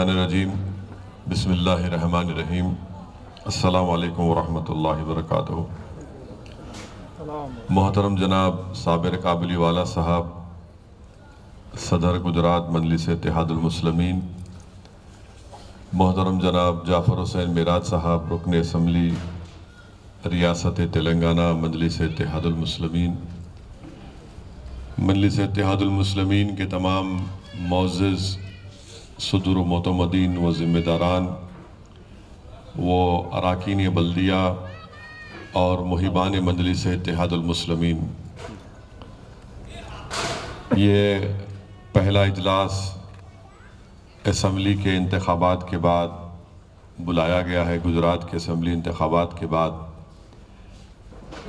मिनश्शैतानिर्रजीम बिस्मिल्लाहिर्रहमानिर्रहीम अस्सलामु अलैकुम वरहमतुल्लाहि वबरकातुहू। मोहतरम जनाब साबिर काबली वाला साहब, सदर गुजरात मजलिस इत्तेहादुल मुस्लिमीन, मोहतरम जनाब जाफ़र हुसैन मिराज साहब, रुकन असम्बली रियासत तेलंगाना मजलिस इत्तेहादुल मुस्लिमीन, मजलिस इत्तेहादुल मुस्लिमीन के तमाम मुअज़्ज़िज़ सदर मोतमदीन व ज़िम्मेदारान व अराकीन बल्दिया और मुहिबान मजलिस इत्तेहादुल मुस्लिमीन, ये पहला इजलास असम्बली के इंतखाबात के बाद बुलाया गया है। गुजरात के असम्बली इंतखाबात के बाद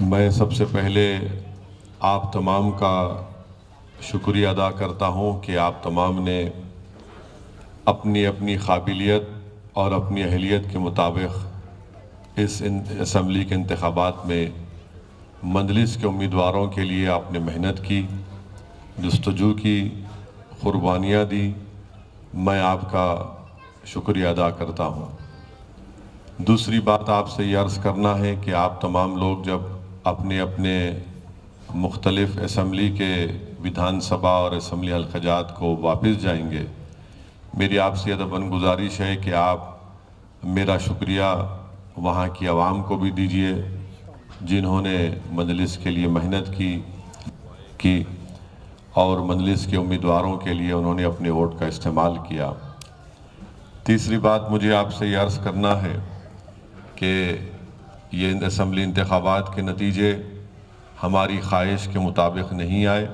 मैं सबसे पहले आप तमाम का शुक्रिया अदा करता हूँ कि आप तमाम ने अपनी अपनी काबिलियत और अपनी अहलियत के मुताबिक इस असम्बली के इंतखाबात में मजलिस के उम्मीदवारों के लिए आपने मेहनत की, जस्तजू की, क़ुरबानियाँ दी। मैं आपका शुक्रिया अदा करता हूँ। दूसरी बात आपसे ये अर्ज़ करना है कि आप तमाम लोग जब अपने अपने मुख्तलिफ़ असम्बली के विधानसभा और असम्बली हल्क़ात को वापस जाएंगे, मेरी आपसे अदबन गुजारिश है कि आप मेरा शुक्रिया वहाँ की आवाम को भी दीजिए जिन्होंने मजलिस के लिए मेहनत की और मजलिस के उम्मीदवारों के लिए उन्होंने अपने वोट का इस्तेमाल किया। तीसरी बात मुझे आपसे ये अर्ज़ करना है कि ये असम्बली इंतखाबात के नतीजे हमारी ख्वाहिश के मुताबिक नहीं आए,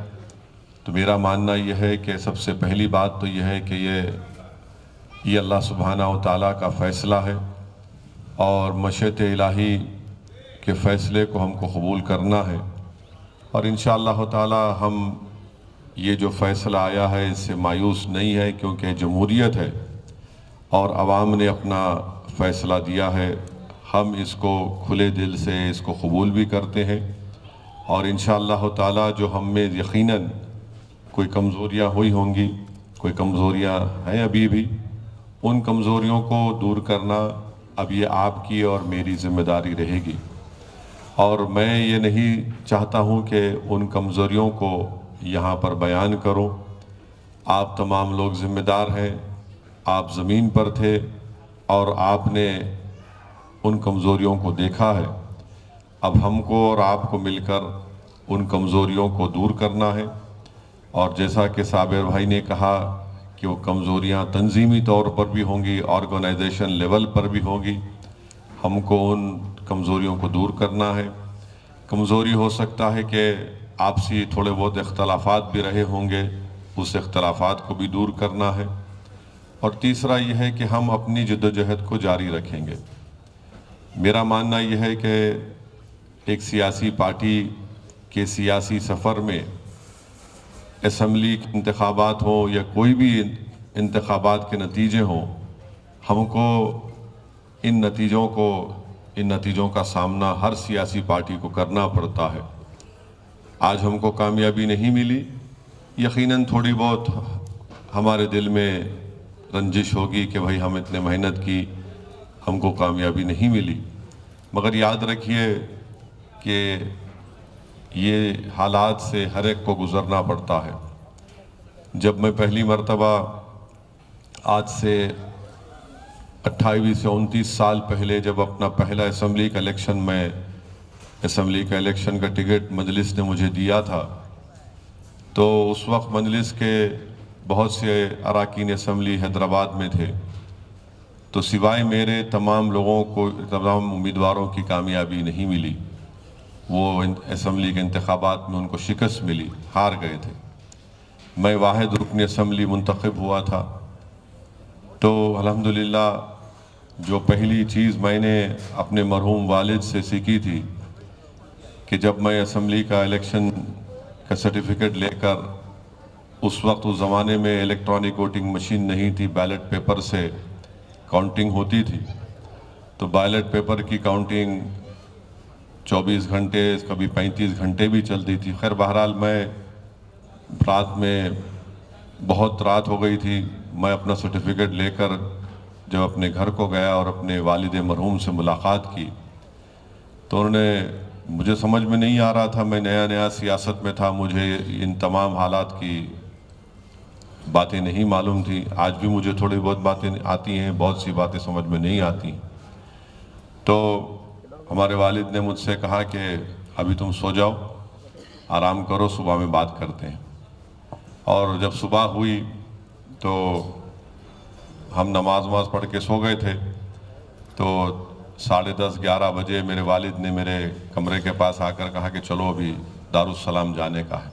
तो मेरा मानना यह है कि सबसे पहली बात तो यह है कि ये अल्लाह सुब्हानहू व तआला का फ़ैसला है और मशीअत इलाही के फ़ैसले को हमको कबूल करना है। और इंशाअल्लाह ताला हम ये जो फ़ैसला आया है इससे मायूस नहीं है, क्योंकि जमहूरियत है और आवाम ने अपना फ़ैसला दिया है। हम इसको खुले दिल से इसको कबूल भी करते हैं और इंशाअल्लाह ताला जो हम में यकीनन कोई कमज़ोरियाँ हुई होंगी, कोई कमज़ोरियाँ हैं अभी भी, उन कमज़ोरियों को दूर करना अब ये आपकी और मेरी ज़िम्मेदारी रहेगी। और मैं ये नहीं चाहता हूँ कि उन कमज़ोरियों को यहाँ पर बयान करूँ। आप तमाम लोग ज़िम्मेदार हैं, आप ज़मीन पर थे और आपने उन कमज़ोरियों को देखा है। अब हमको और आपको मिलकर उन कमज़ोरियों को दूर करना है। और जैसा कि साबिर भाई ने कहा कि वो कमज़ोरियाँ तंजीमी तौर पर भी होंगी, ऑर्गेनाइजेशन लेवल पर भी होगी, हमको उन कमज़ोरियों को दूर करना है। कमज़ोरी हो सकता है कि आपसी थोड़े बहुत इख्तलाफात भी रहे होंगे, उस इख्तलाफात को भी दूर करना है। और तीसरा यह है कि हम अपनी जद्दोजहद को जारी रखेंगे। मेरा मानना यह है कि एक सियासी पार्टी के सियासी सफ़र में असम्बली के इंतखाबात हो या कोई भी इंतखाबात के नतीजे हों, हमको इन नतीजों का सामना हर सियासी पार्टी को करना पड़ता है। आज हमको कामयाबी नहीं मिली, यकीनन थोड़ी बहुत हमारे दिल में रंजिश होगी कि भाई हम इतने मेहनत की, हमको कामयाबी नहीं मिली। मगर याद रखिए कि ये हालात से हर एक को गुज़रना पड़ता है। जब मैं पहली मर्तबा आज से 28 से 29 साल पहले जब अपना पहला असम्बली का इलेक्शन का टिकट मजलिस ने मुझे दिया था, तो उस वक्त मजलिस के बहुत से अराकीन असम्बली हैदराबाद में थे, तो सिवाय मेरे तमाम लोगों को, तमाम उम्मीदवारों की कामयाबी नहीं मिली। वो असम्बली के इंतखाबात में उनको शिकस्त मिली, हार गए थे। मैं वाहिद रुकन असम्बली मुंतखब हुआ था। तो अल्हम्दुलिल्लाह जो पहली चीज़ मैंने अपने मरहूम वालिद से सीखी थी कि जब मैं असम्बली का इलेक्शन का सर्टिफिकेट लेकर, उस वक्त उस ज़माने में इलेक्ट्रॉनिक वोटिंग मशीन नहीं थी, बैलेट पेपर से काउंटिंग होती थी। तो बैलेट पेपर की काउंटिंग 24 घंटे, कभी 35 घंटे भी चलती थी। खैर बहरहाल मैं रात में بہت رات ہو گئی تھی. میں اپنا سرٹیفکیٹ لے کر جب اپنے گھر کو گیا اور اپنے والد مرحوم سے ملاقات کی تو انہوں نے مجھے سمجھ میں نہیں آ رہا تھا. میں نیا نیا سیاست میں تھا, مجھے ان تمام حالات کی باتیں نہیں معلوم تھی. آج بھی مجھے تھوڑی بہت باتیں آتی ہیں, بہت سی باتیں سمجھ میں نہیں آتی. تو ہمارے والد نے مجھ سے کہا کہ ابھی تم سو جاؤ, آرام کرو, صبح میں بات کرتے ہیں. اور جب صبح ہوئی تو ہم نماز پڑھ کے سو گئے تھے. تو 10:30 11 بجے میرے والد نے میرے کمرے کے پاس آ کر کہا کہ چلو ابھی دارالسلام جانے کا ہے.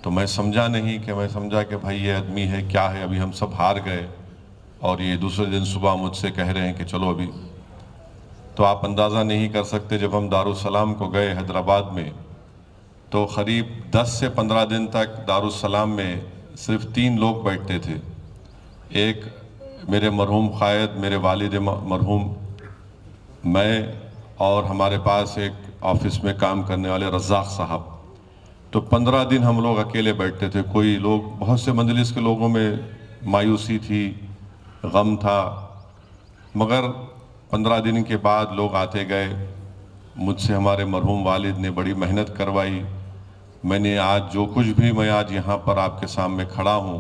تو میں سمجھا نہیں, کہ میں سمجھا کہ بھائی یہ آدمی ہے کیا ہے, ابھی ہم سب ہار گئے اور یہ دوسرے دن صبح مجھ سے کہہ رہے ہیں کہ چلو ابھی. تو آپ اندازہ نہیں کر سکتے, جب ہم دارالسلام کو گئے حیدرآباد میں تو قریب 10 سے 15 دن تک دارالسلام میں صرف 3 لوگ بیٹھتے تھے. ایک میرے مرحوم قائد, میرے والد مرحوم, میں, اور ہمارے پاس ایک آفس میں کام کرنے والے رزاق صاحب. تو 15 دن ہم لوگ اکیلے بیٹھتے تھے. کوئی لوگ, بہت سے مجلس کے لوگوں میں مایوسی تھی, غم تھا, مگر 15 دن کے بعد لوگ آتے گئے. مجھ سے ہمارے مرحوم والد نے بڑی محنت کروائی. میں نے آج جو کچھ بھی میں آج یہاں پر آپ کے سامنے کھڑا ہوں,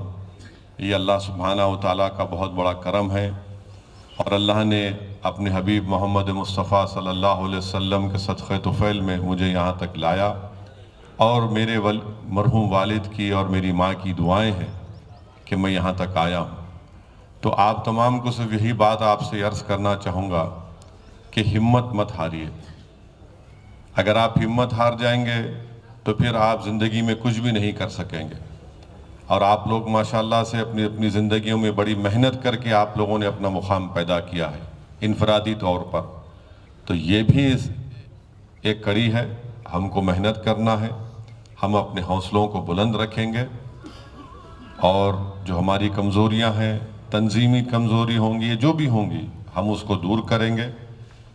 یہ اللہ سبحانہ و تعالیٰ کا بہت بڑا کرم ہے. اور اللہ نے اپنے حبیب محمد مصطفیٰ صلی اللہ علیہ وسلم کے صدقہ طفیل میں مجھے یہاں تک لایا. اور میرے مرحوم والد کی اور میری ماں کی دعائیں ہیں کہ میں یہاں تک آیا ہوں. تو آپ تمام کو صرف یہی بات آپ سے عرض کرنا چاہوں گا کہ ہمت مت ہاریے. اگر آپ ہمت ہار جائیں گے تو پھر آپ زندگی میں کچھ بھی نہیں کر سکیں گے. اور آپ لوگ ماشاءاللہ سے اپنی زندگیوں میں بڑی محنت کر کے آپ لوگوں نے اپنا مقام پیدا کیا ہے انفرادی طور پر. تو یہ بھی ایک کڑی ہے, ہم کو محنت کرنا ہے. ہم اپنے حوصلوں کو بلند رکھیں گے اور جو ہماری کمزوریاں ہیں, تنظیمی کمزوری ہوں گی, جو بھی ہوں گی, ہم اس کو دور کریں گے.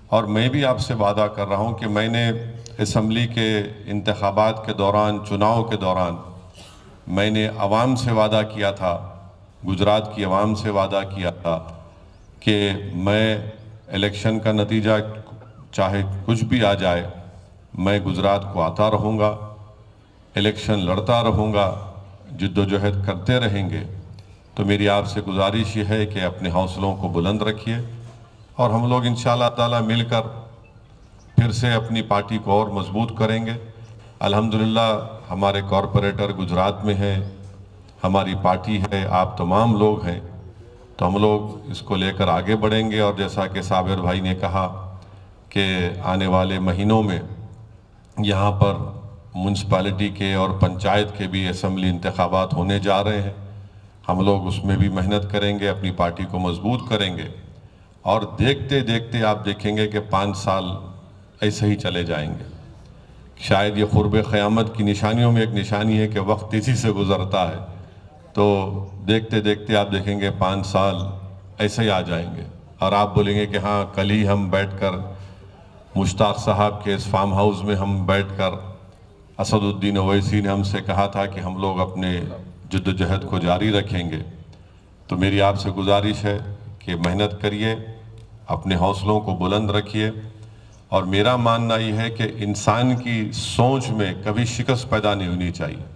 اور میں بھی آپ سے وعدہ کر رہا ہوں کہ میں نے اسمبلی کے انتخابات کے دوران, چناؤ کے دوران, میں نے عوام سے وعدہ کیا تھا, گجرات کی عوام سے وعدہ کیا تھا کہ میں الیکشن کا نتیجہ چاہے کچھ بھی آ جائے, میں گجرات کو آتا رہوں گا, الیکشن لڑتا رہوں گا, جد و جہد کرتے رہیں گے. تو میری آپ سے گزارش یہ ہے کہ اپنے حوصلوں کو بلند رکھیے اور ہم لوگ انشاءاللہ تعالیٰ مل کر پھر سے اپنی پارٹی کو اور مضبوط کریں گے. الحمدللہ ہمارے کارپوریٹر گجرات میں ہیں, ہماری پارٹی ہے, آپ تمام لوگ ہیں. تو ہم لوگ اس کو لے کر آگے بڑھیں گے. اور جیسا کہ صابر بھائی نے کہا کہ آنے والے مہینوں میں یہاں پر میونسپلٹی کے اور پنچایت کے بھی اسمبلی انتخابات ہونے جا رہے ہیں. ہم لوگ اس میں بھی محنت کریں گے, اپنی پارٹی کو مضبوط کریں گے. اور دیکھتے دیکھتے آپ دیکھیں گے کہ 5 سال ایسے ہی چلے جائیں گے. شاید یہ قرب قیامت کی نشانیوں میں ایک نشانی ہے کہ وقت تیزی سے گزرتا ہے. تو دیکھتے دیکھتے آپ دیکھیں گے 5 سال ایسے ہی آ جائیں گے اور آپ بولیں گے کہ ہاں کل ہی ہم بیٹھ کر مشتاق صاحب کے اس فارم ہاؤس میں ہم بیٹھ کر اسد الدین اویسی نے ہم سے کہا تھا کہ ہم لوگ اپنے جد و جہد کو جاری رکھیں گے. تو میری آپ سے گزارش ہے کہ محنت کریے, اپنے حوصلوں کو بلند رکھیے. اور میرا ماننا یہ ہے کہ انسان کی سوچ میں کبھی شکست پیدا نہیں ہونی چاہیے.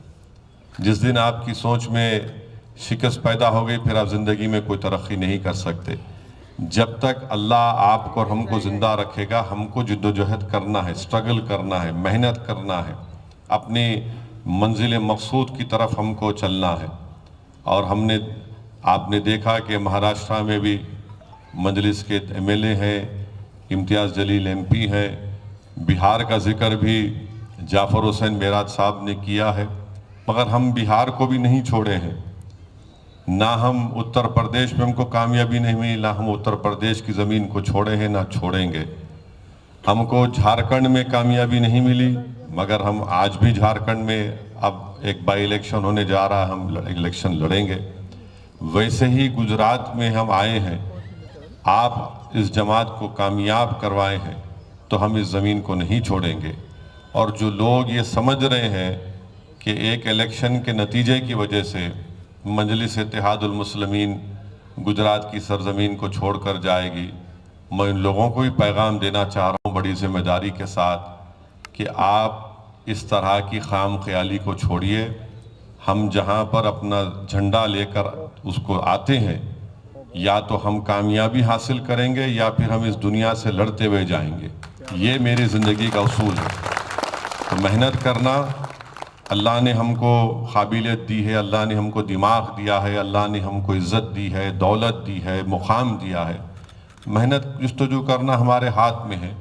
جس دن آپ کی سوچ میں شکست پیدا ہو گئی پھر آپ زندگی میں کوئی ترقی نہیں کر سکتے. جب تک اللہ آپ کو اور ہم کو زندہ رکھے گا, ہم کو جد و جہد کرنا ہے, اسٹرگل کرنا ہے, محنت کرنا ہے, اپنی منزل مقصود کی طرف ہم کو چلنا ہے. اور آپ نے دیکھا کہ مہاراشٹرا میں بھی مجلس کے ایم ایل اے ہیں, امتیاز جلیل ایم پی ہیں. بہار کا ذکر بھی جعفر حسین معراج صاحب نے کیا ہے. مگر ہم بہار کو بھی نہیں چھوڑے ہیں, نہ ہم اتر پردیش میں ہم کو کامیابی نہیں ملی, نہ ہم اتر پردیش کی زمین کو چھوڑے ہیں, نہ چھوڑیں گے. ہم کو جھارکھنڈ میں کامیابی نہیں ملی, مگر ہم آج بھی جھارکھنڈ میں اب ایک بائی الیکشن ہونے جا رہا ہے, ہم الیکشن لڑیں گے. ویسے ہی گجرات میں ہم آئے ہیں, آپ اس جماعت کو کامیاب کروائے ہیں تو ہم اس زمین کو نہیں چھوڑیں گے. اور جو لوگ یہ سمجھ رہے ہیں کہ ایک الیکشن کے نتیجے کی وجہ سے मजलिस इत्तेहादुल मुस्लिमीन गुजरात की सरजमीन को छोड़ कर जाएगी। मैं इन लोगों को भी पैगाम देना चाह रहा हूँ बड़ी ज़िम्मेदारी के साथ कि आप इस तरह की खाम ख्याली को छोड़िए। हम जहाँ पर अपना झंडा लेकर उसको आते हैं, या तो हम कामयाबी हासिल करेंगे या फिर हम इस दुनिया से लड़ते हुए जाएंगे। ये मेरी ज़िंदगी का उसूल है। तो मेहनत करना, अल्लाह ने हमको काबिलियत दी है, अल्लाह ने हमको दिमाग दिया है, अल्लाह ने हमको इज़्ज़त दी है, दौलत दी है, मुकाम दिया है। मेहनत जस्तजू करना हमारे हाथ में है,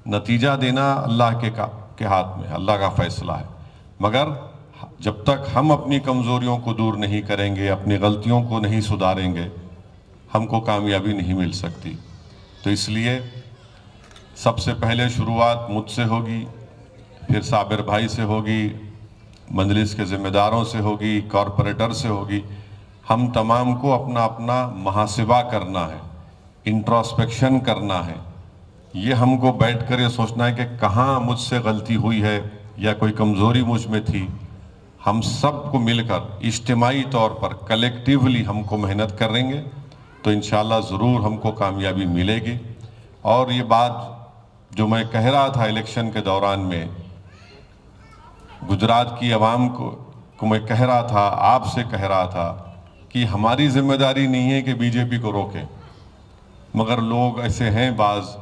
नतीजा देना अल्लाह के हाथ में है, अल्लाह का फ़ैसला है। मगर जब तक हम अपनी कमज़ोरियों को दूर नहीं करेंगे, अपनी गलतियों को नहीं सुधारेंगे, हमको कामयाबी नहीं मिल सकती। तो इसलिए सबसे पहले शुरुआत मुझसे होगी, फिर साबिर भाई से होगी, मजलिस के ज़िम्मेदारों से होगी, कॉरपोरेटर से होगी। हम तमाम को अपना अपना मुहासिबा करना है, इंट्रोस्पेक्शन करना है। ये हमको बैठ कर ये सोचना है कि कहाँ मुझसे गलती हुई है या कोई कमज़ोरी मुझ में थी। हम सबको मिलकर इज्तिमाई तौर पर कलेक्टिवली हमको मेहनत करेंगे तो इंशाअल्लाह ज़रूर हमको कामयाबी मिलेगी। और ये बात जो मैं कह रहा था इलेक्शन के दौरान में, गुजरात की आवाम को मैं कह रहा था, आपसे कह रहा था कि हमारी ज़िम्मेदारी नहीं है कि बीजेपी को रोकें, मगर लोग ऐसे हैं बाज़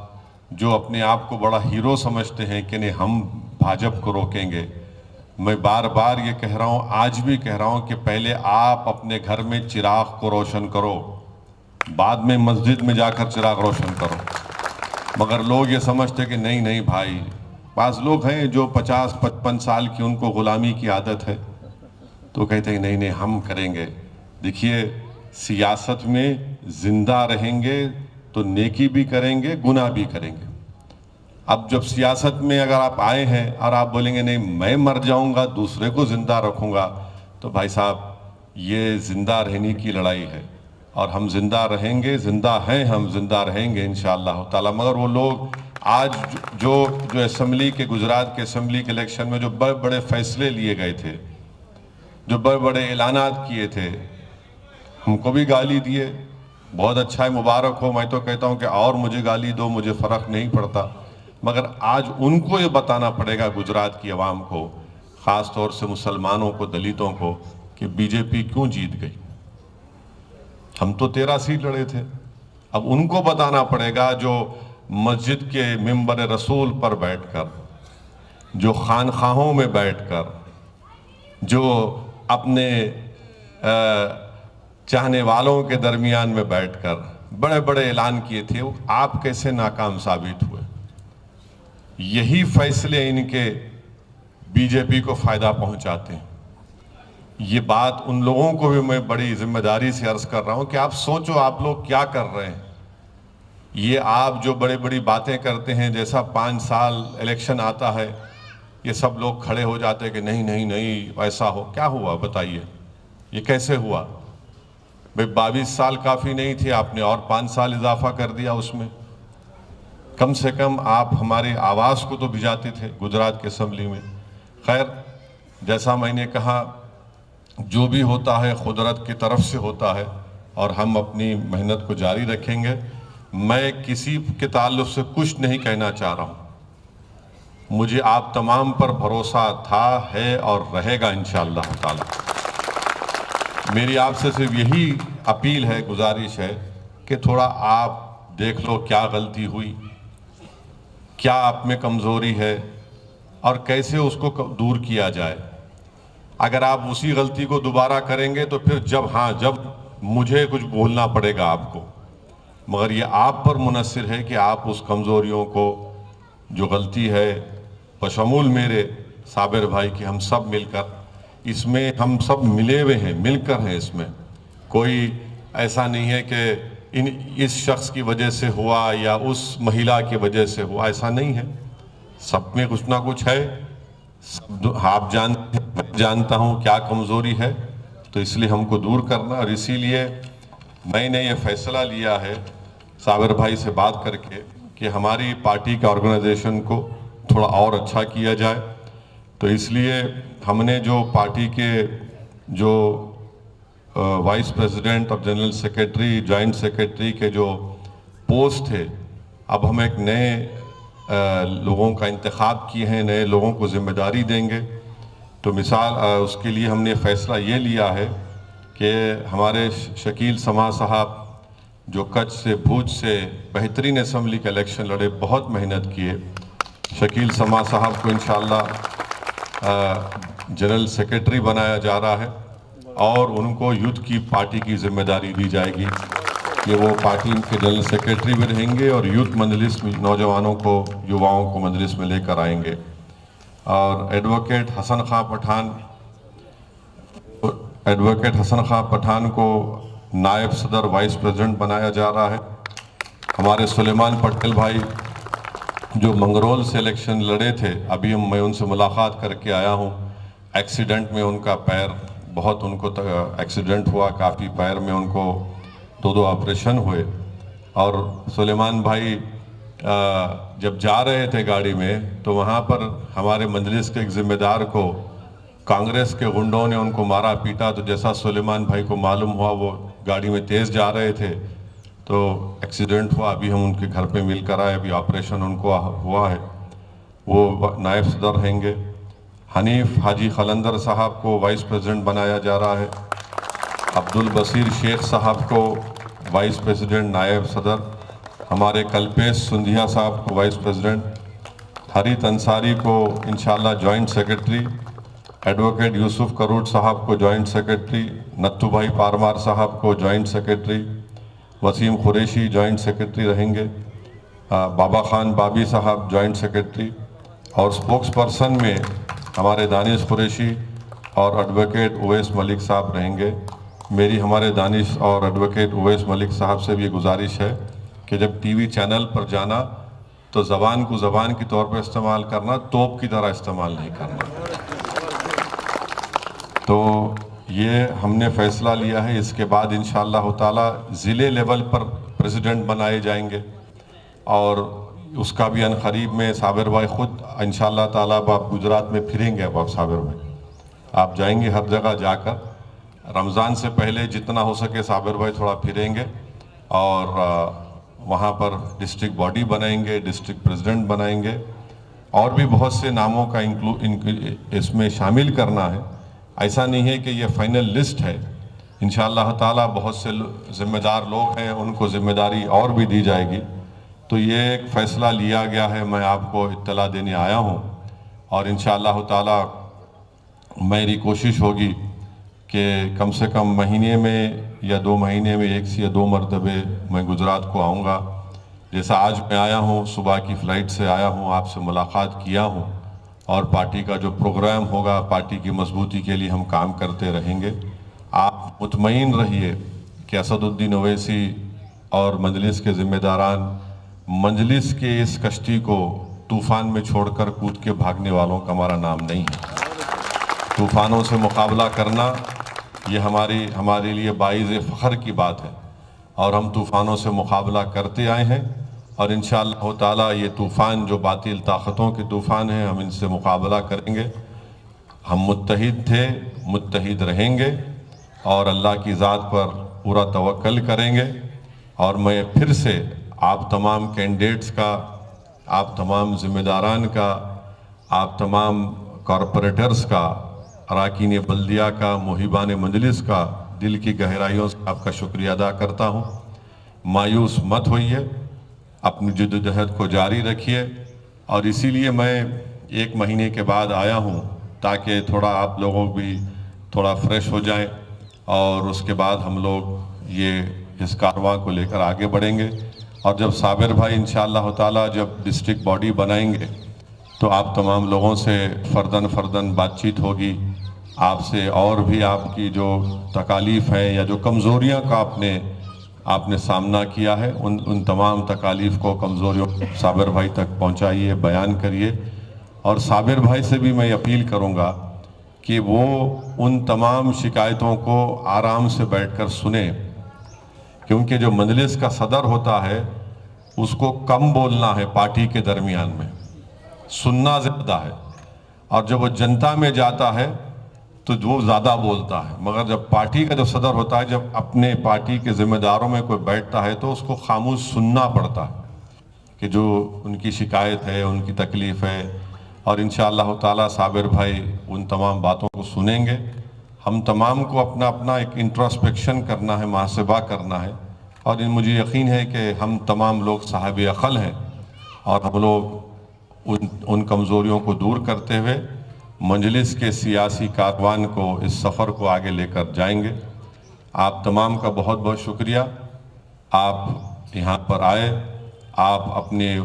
जो अपने आप को बड़ा हीरो समझते हैं कि नहीं हम भाजपा को रोकेंगे। मैं बार बार ये कह रहा हूँ, आज भी कह रहा हूँ कि पहले आप अपने घर में चिराग को रोशन करो, बाद में मस्जिद में जाकर चिराग रोशन करो। मगर लोग ये समझते कि नहीं नहीं भाई, पास लोग हैं जो 50-55 साल की उनको ग़ुलामी की आदत है, तो कहते हैं नहीं नहीं हम करेंगे। देखिए, सियासत में ज़िंदा रहेंगे तो नेकी भी करेंगे, गुनाह भी करेंगे। अब जब सियासत में अगर आप आए हैं और आप बोलेंगे नहीं मैं मर जाऊंगा दूसरे को ज़िंदा रखूंगा, तो भाई साहब ये ज़िंदा रहने की लड़ाई है। और हम ज़िंदा रहेंगे, ज़िंदा हैं, हम ज़िंदा रहेंगे इंशाअल्लाह ताला। मगर वो लोग आज जो असेंबली के, गुजरात के असेंबली के इलेक्शन में जो बड़े बड़े फैसले लिए गए थे, जो बड़े बड़े ऐलानात किए थे, हमको भी गाली दिए, बहुत अच्छा है, मुबारक हो। मैं तो कहता हूँ कि और मुझे गाली दो, मुझे फ़र्क नहीं पड़ता। मगर आज उनको ये बताना पड़ेगा गुजरात की आवाम को, ख़ास तौर से मुसलमानों को, दलितों को, कि बीजेपी क्यों जीत गई। हम तो 13 सीट लड़े थे। अब उनको बताना पड़ेगा जो मस्जिद के मिंबर रसूल पर बैठकर, जो खानखाहों में बैठकर, जो अपने चाहने वालों के दरमियान में बैठकर बड़े बड़े ऐलान किए थे, वो आप कैसे नाकाम साबित हुए। यही फैसले इनके बीजेपी को फ़ायदा पहुंचाते हैं। ये बात उन लोगों को भी मैं बड़ी जिम्मेदारी से अर्ज़ कर रहा हूं कि आप सोचो आप लोग क्या कर रहे हैं। ये आप जो बड़े बड़ी बातें करते हैं, जैसा 5 साल इलेक्शन आता है ये सब लोग खड़े हो जाते हैं कि नहीं नहीं नहीं ऐसा हो। क्या हुआ बताइए, ये कैसे हुआ भाई? 22 साल काफ़ी नहीं थे, आपने और 5 साल इजाफा कर दिया उसमें। कम से कम आप हमारी आवाज़ को तो भिजाते थे गुजरात के असेंबली में। खैर, जैसा मैंने कहा, जो भी होता है कुदरत की तरफ से होता है और हम अपनी मेहनत को जारी रखेंगे। मैं किसी के ताल्लुक़ से कुछ नहीं कहना चाह रहा हूँ। मुझे आप तमाम पर भरोसा था, है और रहेगा इंशाअल्लाह ताला। मेरी आपसे सिर्फ यही अपील है, गुजारिश है कि थोड़ा आप देख लो क्या गलती हुई, क्या आप में कमज़ोरी है और कैसे उसको दूर किया जाए। अगर आप उसी गलती को दोबारा करेंगे तो फिर जब मुझे कुछ बोलना पड़ेगा आपको। मगर ये आप पर मुनस्सिर है कि आप उस कमज़ोरियों को, जो गलती है बशमूल मेरे साबिर भाई की, हम सब मिलकर, इसमें हम सब मिले हुए हैं, मिलकर हैं इसमें। कोई ऐसा नहीं है कि इस शख्स की वजह से हुआ या उस महिला की वजह से हुआ, ऐसा नहीं है। सब में कुछ ना कुछ है। आप जानता हूँ क्या कमज़ोरी है, तो इसलिए हमको दूर करना। और इसीलिए मैंने ये फैसला लिया है साबिर भाई से बात करके कि हमारी पार्टी के ऑर्गेनाइजेशन को थोड़ा और अच्छा किया जाए। तो इसलिए हमने जो पार्टी के जो वाइस प्रेसिडेंट और जनरल सेक्रेटरी, जॉइंट सेक्रेटरी के जो पोस्ट थे, अब हम एक नए लोगों का इंतखाब किए हैं, नए लोगों को ज़िम्मेदारी देंगे। तो मिसाल उसके लिए हमने फ़ैसला ये लिया है कि हमारे शकील समा साहब जो कच्छ से भूज से बेहतरीन असम्बली का इलेक्शन लड़े, बहुत मेहनत किए, शकील समा साहब को इंशाअल्लाह जनरल सेक्रेटरी बनाया जा रहा है और उनको यूथ की पार्टी की जिम्मेदारी दी जाएगी कि वो पार्टी के जनरल सेक्रेटरी भी रहेंगे और यूथ मजलिस में नौजवानों को, युवाओं को मजलिस में लेकर आएंगे। और एडवोकेट हसन खां पठान को नायब सदर वाइस प्रेसिडेंट बनाया जा रहा है। हमारे सुलेमान पटेल भाई जो मंगरोल से इलेक्शन लड़े थे, अभी मैं उनसे मुलाकात करके आया हूँ। एक्सीडेंट में उनका पैर बहुत, उनको एक्सीडेंट हुआ, काफ़ी पैर में उनको 2 ऑपरेशन हुए। और सुलेमान भाई जब जा रहे थे गाड़ी में तो वहाँ पर हमारे मजलिस के एक ज़िम्मेदार को कांग्रेस के गुंडों ने उनको मारा पीटा। तो जैसा सुलेमान भाई को मालूम हुआ, वो गाड़ी में तेज़ जा रहे थे तो एक्सीडेंट हुआ। अभी हम उनके घर पे मिल कर आए, अभी ऑपरेशन उनको हुआ है, वो नायब सदर रहेंगे। हनीफ हाजी खलंदर साहब को वाइस प्रेसिडेंट बनाया जा रहा है। अब्दुल बसीर शेख साहब को वाइस प्रेसिडेंट नायब सदर, हमारे कल्पेश सुंधिया साहब को वाइस प्रेसिडेंट, हरीत अंसारी को इंशाल्लाह joint secretary, advocate Yusuf Karut साहब को जॉइंट सेक्रेटरी, नत्थू भाई पारमार साहब को joint secretary, Wasim Qureshi joint secretary रहेंगे, बाबा खान बाबी साहब जॉइंट सेक्रेटरी, और स्पोक्स पर्सन में हमारे दानिश कुरैशी और एडवोकेट उवैस मलिक साहब रहेंगे। मेरी हमारे दानिश और एडवोकेट उवैस मलिक साहब से भी गुजारिश है कि जब टीवी चैनल पर जाना तो ज़बान को ज़बान के तौर पर इस्तेमाल करना, तोप की तरह इस्तेमाल नहीं करना। तो ये हमने फ़ैसला लिया है। इसके बाद इंशाअल्लाह ताला ज़िले लेवल पर प्रेसिडेंट बनाए जाएंगे और उसका भी अनकरीब में साबिर भाई ख़ुद इंशाअल्लाह ताला आप गुजरात में फिरेंगे। अब आप साबिर भाई आप जाएंगे हर जगह जाकर, रमज़ान से पहले जितना हो सके साबिर भाई थोड़ा फिरेंगे और वहाँ पर डिस्ट्रिक्ट बॉडी बनाएंगे, डिस्ट्रिक्ट प्रेसिडेंट बनाएंगे और भी बहुत से नामों का इसमें शामिल करना है। ऐसा नहीं है कि ये फाइनल लिस्ट है, इंशाअल्लाह ताला बहुत से ज़िम्मेदार लोग हैं, उनको ज़िम्मेदारी और भी दी जाएगी। तो ये एक फ़ैसला लिया गया है, मैं आपको इत्तला देने आया हूँ और इंशाअल्लाह ताला मेरी कोशिश होगी कि कम से कम महीने में या 2 महीने में 1 से 2 मरतबे मैं गुजरात को आऊँगा। जैसा आज मैं आया हूँ, सुबह की फ़्लाइट से आया हूँ, आपसे मुलाकात किया हूँ और पार्टी का जो प्रोग्राम होगा, पार्टी की मजबूती के लिए हम काम करते रहेंगे। आप मुतमईन रहिए कि असदुद्दीन ओवैसी और मजलिस के ज़िम्मेदारान मजलिस के इस कश्ती को तूफ़ान में छोड़कर कूद के भागने वालों का हमारा नाम नहीं है। तूफ़ानों से मुकाबला करना ये हमारे लिए बाइज़ फ़ख्र की बात है और हम तूफ़ानों से मुकाबला करते आए हैं और इंशाअल्लाह ताला ये तूफ़ान जो बातिल ताकतों के तूफ़ान हैं, हम इनसे मुकाबला करेंगे। हम मुत्तहिद थे, मुत्तहिद रहेंगे और अल्लाह की ज़ात पर पूरा तवक्कल करेंगे। और मैं फिर से आप तमाम कैंडिडेट्स का, आप तमाम ज़िम्मेदारान का, आप तमाम कॉरपोरेटर्स का, अरकान बल्दिया का, मुहिबान मजलिस का दिल की गहराइयों से आपका शुक्रिया अदा करता हूँ। मायूस मत होइए, अपनी जद्दोजहद को जारी रखिए और इसीलिए मैं 1 महीने के बाद आया हूँ ताकि थोड़ा आप लोगों भी थोड़ा फ्रेश हो जाएं और उसके बाद हम लोग ये इस कारवां को लेकर आगे बढ़ेंगे। और जब साबिर भाई इंशाअल्लाह ताला जब डिस्ट्रिक्ट बॉडी बनाएंगे तो आप तमाम लोगों से फ़र्दन बातचीत होगी, आपसे और भी आपकी जो तकालीफ है या जो कमज़ोरियाँ का आपने सामना किया है, उन तमाम तकालीफ को, कमज़ोरियों को साबिर भाई तक पहुँचाइए, बयान करिए। और साबिर भाई से भी मैं अपील करूँगा कि वो उन तमाम शिकायतों को आराम से बैठकर सुने, क्योंकि जो मजलिस का सदर होता है उसको कम बोलना है, पार्टी के दरमियान में सुनना ज़्यादा है। और जब वो जनता में जाता है تو وہ زیادہ بولتا ہے، مگر جب پارٹی کا جو صدر ہوتا ہے، جب اپنے پارٹی کے ذمہ داروں میں کوئی بیٹھتا ہے تو اس کو خاموش سننا پڑتا ہے کہ جو ان کی شکایت ہے، ان کی تکلیف ہے، اور انشاءاللہ تعالی صابر بھائی ان تمام باتوں کو سنیں گے۔ ہم تمام کو اپنا اپنا ایک انٹراسپیکشن کرنا ہے، محاسبہ کرنا ہے، اور مجھے یقین ہے کہ ہم تمام لوگ صاحب عقل ہیں، اور ہم لوگ ان کمزوریوں کو دور کرتے ہوئے مجلس کے سیاسی کاروان کو، اس سفر کو آگے لے کر جائیں گے۔ آپ تمام کا بہت بہت شکریہ، آپ یہاں پر آئے، آپ اپنے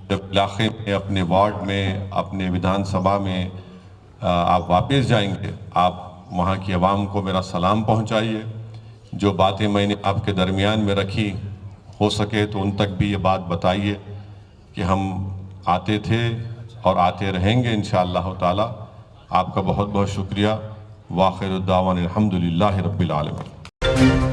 علاقے میں، اپنے وارڈ میں، اپنے ودھان سبھا میں آپ واپس جائیں گے، آپ وہاں کی عوام کو میرا سلام پہنچائیے۔ جو باتیں میں نے آپ کے درمیان میں رکھی، ہو سکے تو ان تک بھی یہ بات بتائیے کہ ہم آتے تھے اور آتے رہیں گے انشاءاللہ تعالی۔ آپ کا بہت بہت شکریہ۔ وآخر الدعوانا الحمدللہ رب العالمین۔